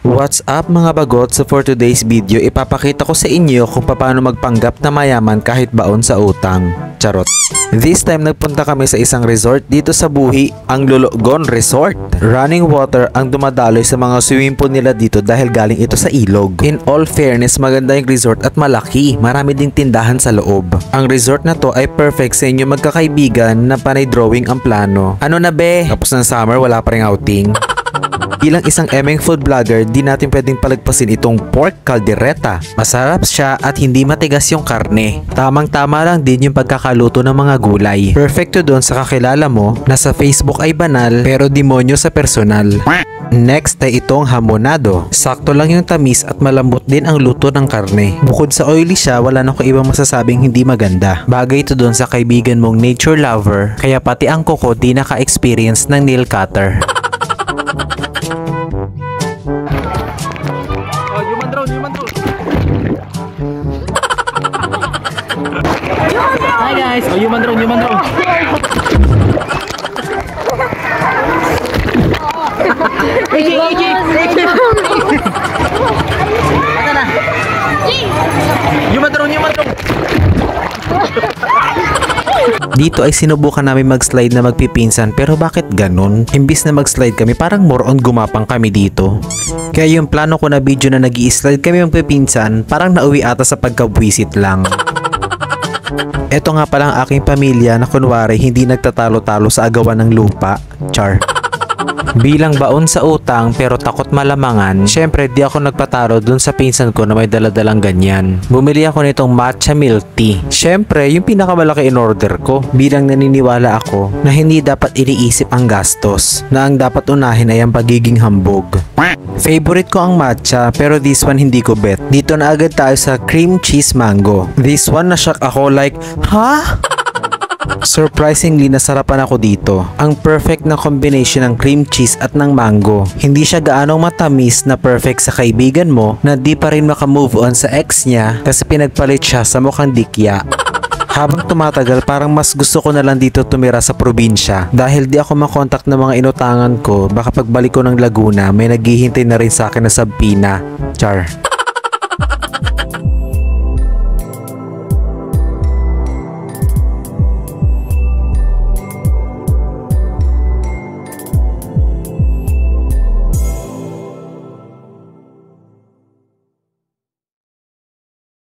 What's up mga bagot? So for today's video, ipapakita ko sa inyo kung paano magpanggap na mayaman kahit baon sa utang. Charot. This time nagpunta kami sa isang resort dito sa Buhi, ang Lologon Resort. Running water ang dumadaloy sa mga swimming pool nila dito dahil galing ito sa ilog. In all fairness, maganda yung resort at malaki. Marami ding tindahan sa loob. Ang resort na to ay perfect sa inyo magkakaibigan na panay drawing ang plano. Ano na be? Tapos ng summer, wala pa ring outing. Bilang isang emeng food vlogger, di natin pwedeng palagpasin itong pork caldereta. Masarap siya at hindi matigas yung karne. Tamang-tama lang din yung pagkakaluto ng mga gulay. Perfecto doon sa kakilala mo na sa Facebook ay banal pero demonyo sa personal. Next ay itong hamonado. Sakto lang yung tamis at malambot din ang luto ng karne. Bukod sa oily siya, wala na ko ibang masasabing hindi maganda. Bagay ito doon sa kaibigan mong nature lover, kaya pati ang kuko di naka-experience ng nail cutter. Hi guys! Oh, human drone! Human drone! Dito ay sinubukan namin mag-slide na magpipinsan pero bakit ganun? Imbis na mag-slide kami parang more on gumapang kami dito. Kaya yung plano ko na video na nag-i-slide kami magpipinsan parang nauwi ata sa pagkabwisit lang. Eto nga palang aking pamilya na kunwari hindi nagtatalo-talo sa agawan ng lupa. Char. Bilang baon sa utang pero takot malamangan, syempre di ako nagpatalo dun sa pinsan ko na may daladalang ganyan. Bumili ako nitong matcha milk tea. Syempre, yung pinakamalaki in order ko bilang naniniwala ako na hindi dapat iniisip ang gastos, na ang dapat unahin ay ang pagiging hambog. Favorite ko ang matcha pero this one hindi ko bet. Dito na agad tayo sa cream cheese mango. This one na-shock ako like, ha? Surprisingly, nasarapan ako dito. Ang perfect na combination ng cream cheese at ng mango. Hindi siya gaanong matamis na perfect sa kaibigan mo na di pa rin makamove on sa ex niya kasi pinagpalit siya sa mukhang dikya. Habang tumatagal, parang mas gusto ko na lang dito tumira sa probinsya dahil di ako makontak ng mga inutangan ko. Baka pagbalik ko ng Laguna, may naghihintay na rin sa akin na sabpina. Char.